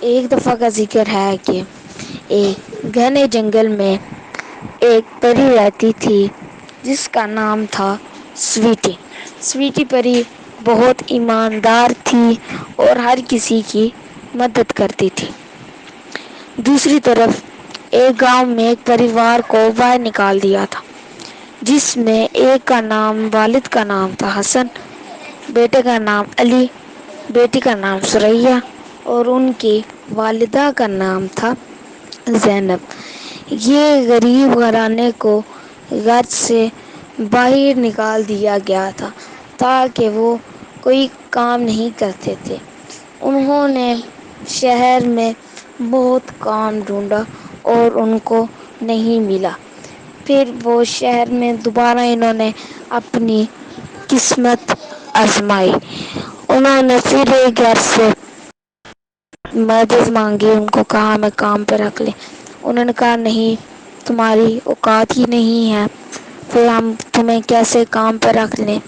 ایک دفعہ کا ذکر ہے کہ ایک گھنے جنگل میں ایک پری رہتی تھی جس کا نام تھا سویٹی۔ سویٹی پری بہت ایماندار تھی اور ہر کسی کی مدد کرتی تھی۔ دوسری طرف ایک گاؤں میں ایک پریوار کو باہر نکال دیا تھا جس میں ایک کا نام والد کا نام تھا حسن، بیٹے کا نام علی، بیٹی کا نام ثریا اور ان کی والدہ کا نام تھا زینب۔ یہ غریب گھرانے کو گھر سے باہر نکال دیا گیا تھا تاکہ وہ کوئی کام نہیں کرتے تھے۔ انہوں نے شہر میں بہت کام ڈھونڈا اور ان کو نہیں ملا۔ پھر وہ شہر میں دوبارہ انہوں نے اپنی قسمت آزمائی۔ انہوں نے پھر ایک گھر سے مدد مانگی، ان کو کہا ہمیں کام پہ رکھ لیں۔ انہوں نے کہا نہیں، تمہاری اوقات ہی نہیں ہے، پھر ہم تمہیں کیسے کام پہ رکھ لیں۔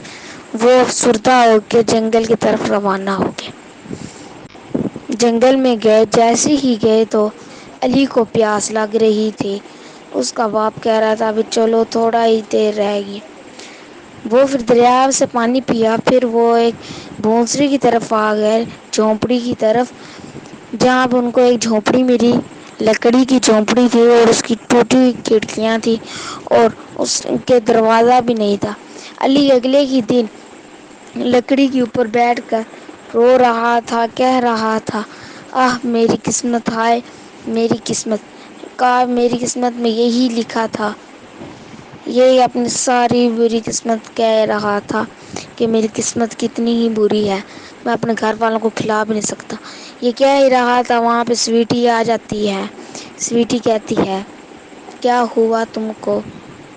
وہ افسردہ ہو کے جنگل کی طرف روانہ ہو گئے۔ جنگل میں گئے، جیسے ہی گئے تو علی کو پیاس لگ رہی تھی۔ اس کا باپ کہہ رہا تھا ابھی چلو تھوڑا ہی دیر رہ گی۔ وہ پھر دریا سے پانی پیا، پھر وہ ایک بونسری کی طرف آ گئے، جھونپڑی کی طرف، جہاں ان کو ایک جھونپڑی ملی۔ لکڑی کی جھونپڑی تھی اور اس کی ٹوٹی ہوئی کھڑکیاں تھی اور اس کے دروازہ بھی نہیں تھا۔ علی اگلے ہی دن لکڑی کے اوپر بیٹھ کر رو رہا تھا، کہہ رہا تھا آہ میری قسمت، ہائے میری قسمت، کاش میری قسمت میں یہی لکھا تھا۔ یہ اپنی ساری بری قسمت کہہ رہا تھا کہ میری قسمت کتنی ہی بری ہے، میں اپنے گھر والوں کو کھلا بھی نہیں سکتا۔ یہ کہہ ہی رہا تھا، وہاں پہ سویٹی آ جاتی ہے۔ سویٹی کہتی ہے کیا ہوا تم کو،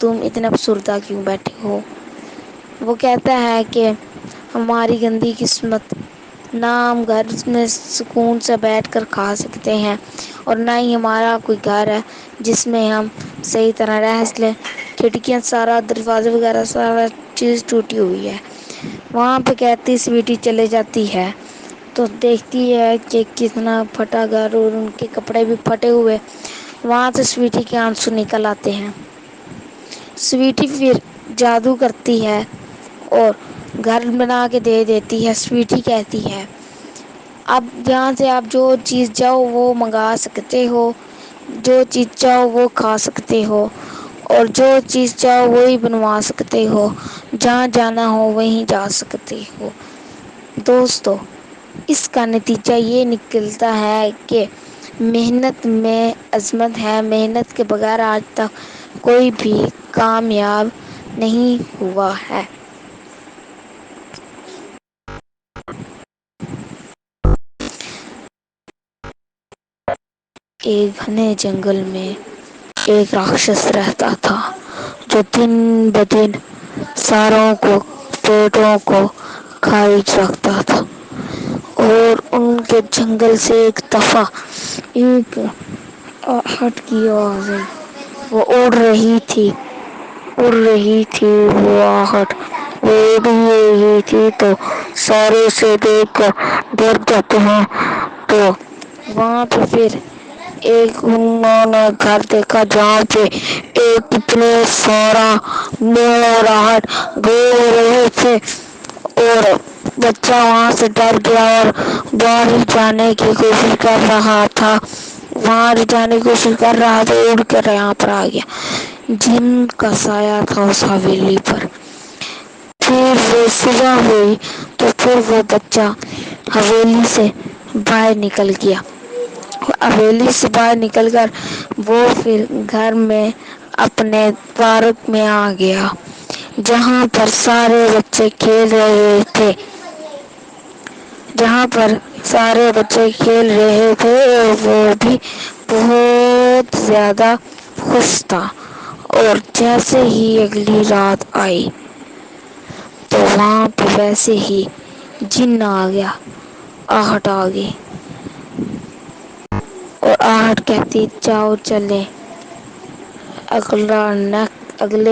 تم اتنے افسردہ کیوں بیٹھے ہو؟ وہ کہتا ہے کہ ہماری گندی قسمت، نہ ہم گھر میں سکون سے بیٹھ کر کھا سکتے ہیں اور نہ ہی ہمارا کوئی گھر ہے جس میں ہم صحیح طرح رہ لیں۔ کھڑکیاں، سارا دروازے وغیرہ سارا چیز ٹوٹی ہوئی ہے۔ وہاں پہ کہتی سویٹی چلے جاتی ہے تو دیکھتی ہے کہ کتنا پھٹا گھر اور ان کے کپڑے بھی پھٹے ہوئے۔ وہاں سے سویٹی کے آنسو نکل آتے ہیں۔ سویٹی پھر جادو کرتی ہے اور گھر بنا کے دے دیتی ہے۔ سویٹی کہتی ہے اب یہاں سے آپ جو چیز چاہو وہ منگا سکتے ہو، جو چیز چاہو وہ کھا سکتے ہو اور جو چیز چاہو وہی بنوا سکتے ہو، جہاں جانا ہو وہیں جا سکتے ہو۔ دوستو، اس کا نتیجہ یہ نکلتا ہے کہ محنت میں عظمت ہے۔ محنت کے بغیر آج تک کوئی بھی کامیاب نہیں ہوا ہے۔ ایک گھنے جنگل میں ایک راکشس رہتا تھا جو دن بدن ساروں کو پیڑوں کو کھائی رکھتا تھا، اور ان کے جنگل سے ایک دفعہ ایک آہٹ کی آواز آئی۔ وہ اڑ رہی تھی وہ آہٹ، وہ اڑ رہی تھی تو سارے اسے دیکھ کر ڈر جاتے ہیں۔ تو وہاں پہ پھر ایک انہوں نے گھر دیکھا جہاں پہ ایک اتنے سارا مور اور آہٹ بول رہے تھے، اور بچہ وہاں سے ڈر گیا اور باہر جانے کی کوشش کر رہا تھا۔ تو اڑ کر یہاں پر آ گیا۔ جن کا سایہ تھا اس حویلی پر۔ پھر وہ صبح ہوئی تو پھر وہ بچہ حویلی سے باہر نکل گیا۔ حویلی سے باہر نکل کر وہ پھر گھر میں اپنے پارک میں آ گیا جہاں پر سارے بچے کھیل رہے تھے۔ اور وہ بھی بہت زیادہ خوش تھا۔ اور جیسے ہی اگلی رات آئی تو وہاں پہ ویسے ہی جن آ گیا، آہٹ آ گئی اور آہٹ کہتی جاؤ چلیں اگلے